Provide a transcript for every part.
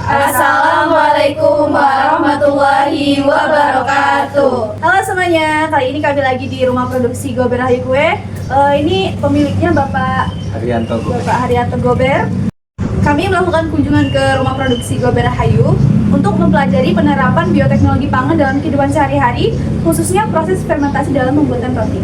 Assalamualaikum warahmatullahi wabarakatuh. Halo semuanya, kali ini kami lagi di rumah produksi Gober Rahayu Kue. Ini pemiliknya Bapak Haryanto Gober. Kami melakukan kunjungan ke rumah produksi Gober Rahayu untuk mempelajari penerapan bioteknologi pangan dalam kehidupan sehari-hari, khususnya proses fermentasi dalam pembuatan roti.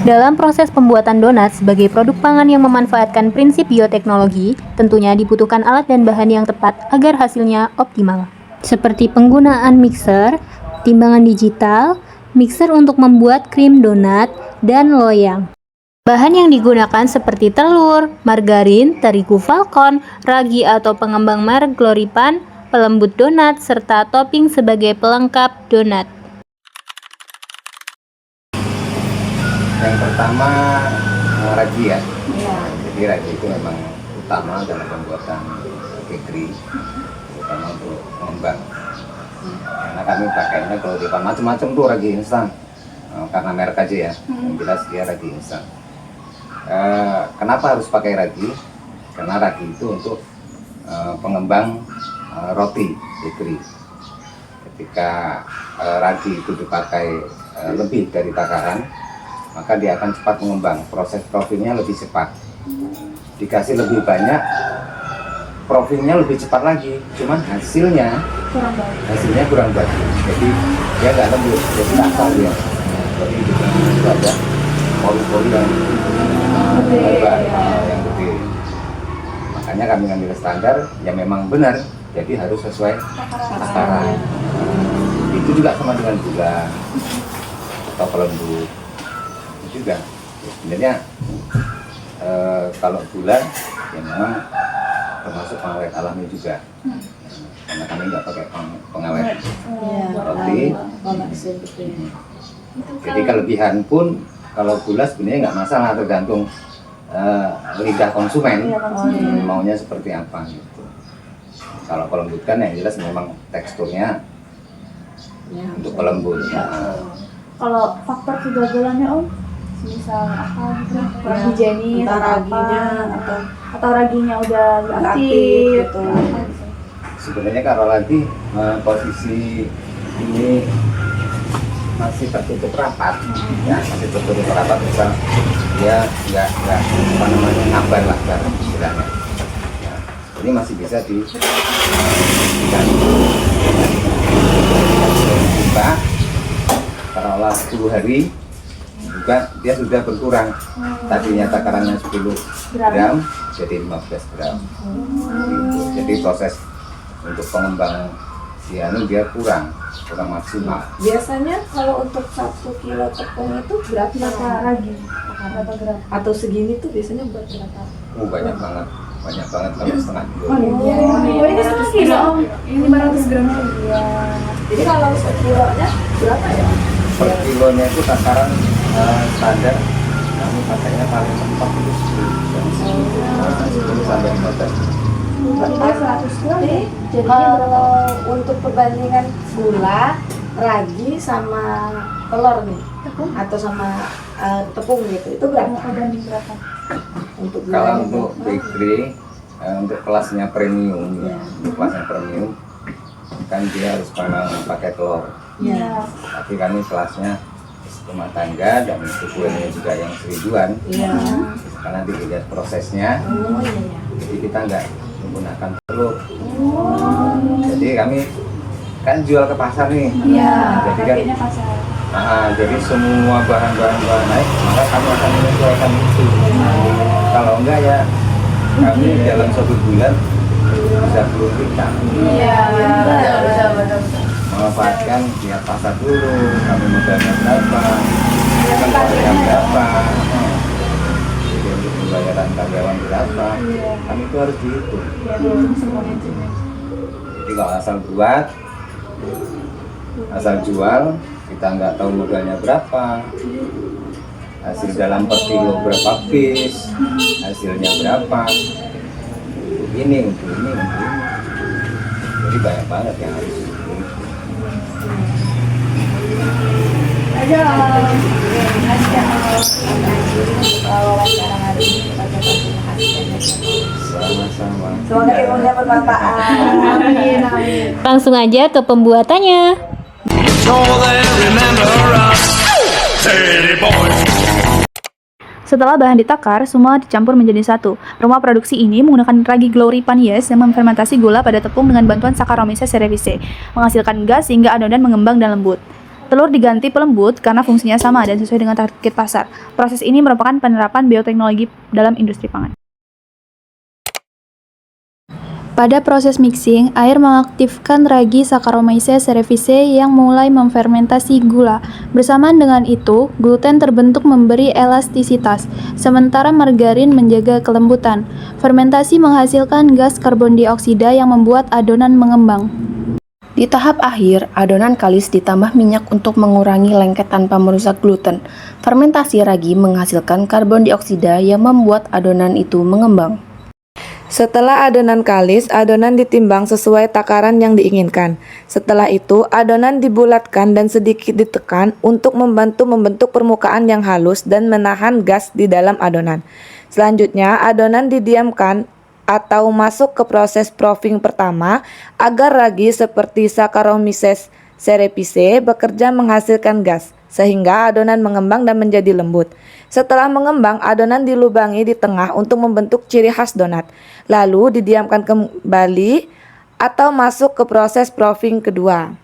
Dalam proses pembuatan donat sebagai produk pangan yang memanfaatkan prinsip bioteknologi, tentunya dibutuhkan alat dan bahan yang tepat agar hasilnya optimal. Seperti penggunaan mixer, timbangan digital, mixer untuk membuat krim donat, dan loyang. Bahan yang digunakan seperti telur, margarin, terigu falcon, ragi atau pengembang merek Gloripan, pelembut donat, serta topping sebagai pelengkap donat. Yang pertama ragi ya. Jadi ragi itu memang utama dalam pembuatan bakery, terutama untuk pengembang. Karena kami pakainya kalau di macam-macam tuh ragi instan, karena merek aja ya. Yang jelas dia ragi instan. Kenapa harus pakai ragi? Karena ragi itu untuk pengembang roti bakery. Ketika ragi itu dipakai lebih dari takaran, maka dia akan cepat mengembang, proses profilnya lebih cepat. Dikasih lebih banyak, profilnya lebih cepat lagi, cuman hasilnya kurang bagus. Jadi dia nggak lembut, jadi kasar dia. Jadi itu ada pori-pori yang lebar, yang gede. Makanya kami ngambil standar yang memang benar, jadi harus sesuai takaran. Itu juga sama dengan gula atau pelembut. Juga sebenarnya kalau gula ya memang termasuk pengawet alami juga, karena kami nggak pakai pengawet roti. Jadi kelebihan pun kalau gula sebenarnya nggak masalah, tergantung lidah konsumen maunya seperti apa gitu. Kalau pelembut kan yang jelas memang teksturnya untuk pelembut. Kalau faktor kegagalannya Om, misal apa gitu, ragi jenis atau raginya udah aktif gitu. Sebenarnya kalau lagi posisi ini masih tertutup rapat, ya masih tertutup rapat, misal dia nggak apa namanya ngabar lah cara istilahnya. Ya, ini masih bisa diganti taruhlah 10 hari juga dia sudah berkurang. Tadinya takarannya 10 gram jadi 15 gram. Gitu. Jadi proses untuk pengembang si dia kurang maksimal. Biasanya kalau untuk 1 kilo tepung itu berapa ragi? Berapa gram? Atau segini tuh biasanya buat berapa? Banyak banget kalau setengah kilo. Ini 1 kilo Om, 500 gram. Jadi kalau 1 kilonya berapa ya? Per kilonya itu takaran standar kami pakainya paling mentok itu 10 sampai 15. Jadi kalau untuk perbandingan gula, ragi sama telur nih, atau sama tepung gitu, itu berapa? Untuk gula kalau untuk bakery, untuk kelasnya premium, untuk kelasnya premium kan dia harus memang pakai telur. Tapi kami kelasnya rumah tangga dan itu kuenya juga yang seribuan. Karena dilihat prosesnya, jadi kita nggak menggunakan telur. Jadi kami kan jual ke pasar nih. Jadi kan jadi semua bahan-bahan naik, maka kami akan menyesuaikan itu. Kalau enggak ya kami dalam 1 bulan bisa 10 liter. Memanfaatkan pihak pasar dulu, kami modalnya berapa, karyawan berapa, jadi untuk pembayaran karyawan berapa, kami itu harus dihitung. Jadi kalau asal buat, asal jual, kita nggak tahu modalnya berapa, hasil dalam per kilo berapa piece, hasilnya berapa, untuk ini. Jadi banyak banget yang harus aja. Wawancara hari ini pada Sama-sama. semoga ilmunya bermanfaat. Amin, amin. Langsung aja ke pembuatannya. Setelah bahan ditakar, semua dicampur menjadi satu. Rumah produksi ini menggunakan ragi Glory Panies yang memfermentasi gula pada tepung dengan bantuan Saccharomyces cerevisiae, menghasilkan gas sehingga adonan mengembang dan lembut. Telur diganti pelembut karena fungsinya sama dan sesuai dengan target pasar. Proses ini merupakan penerapan bioteknologi dalam industri pangan. Pada proses mixing, air mengaktifkan ragi Saccharomyces cerevisiae yang mulai memfermentasi gula. Bersamaan dengan itu, gluten terbentuk memberi elastisitas, sementara margarin menjaga kelembutan. Fermentasi menghasilkan gas karbon dioksida yang membuat adonan mengembang. Di tahap akhir, adonan kalis ditambah minyak untuk mengurangi lengket tanpa merusak gluten. Fermentasi ragi menghasilkan karbon dioksida yang membuat adonan itu mengembang. Setelah adonan kalis, adonan ditimbang sesuai takaran yang diinginkan. Setelah itu, adonan dibulatkan dan sedikit ditekan untuk membantu membentuk permukaan yang halus dan menahan gas di dalam adonan. Selanjutnya, adonan didiamkan atau masuk ke proses proofing pertama agar ragi seperti Saccharomyces cerevisiae bekerja menghasilkan gas, sehingga adonan mengembang dan menjadi lembut. Setelah mengembang, adonan dilubangi di tengah untuk membentuk ciri khas donat. Lalu didiamkan kembali atau masuk ke proses proofing kedua.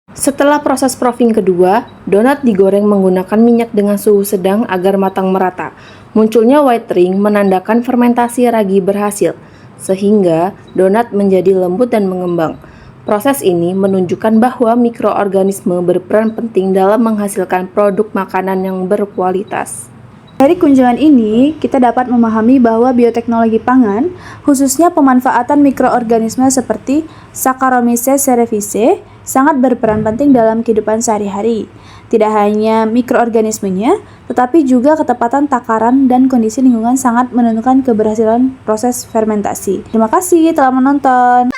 Setelah proses proofing kedua, donat digoreng menggunakan minyak dengan suhu sedang agar matang merata. Munculnya white ring menandakan fermentasi ragi berhasil, sehingga donat menjadi lembut dan mengembang. Proses ini menunjukkan bahwa mikroorganisme berperan penting dalam menghasilkan produk makanan yang berkualitas. Dari kunjungan ini, kita dapat memahami bahwa bioteknologi pangan, khususnya pemanfaatan mikroorganisme seperti Saccharomyces cerevisiae, sangat berperan penting dalam kehidupan sehari-hari. Tidak hanya mikroorganismenya, tetapi juga ketepatan takaran dan kondisi lingkungan sangat menentukan keberhasilan proses fermentasi. Terima kasih telah menonton.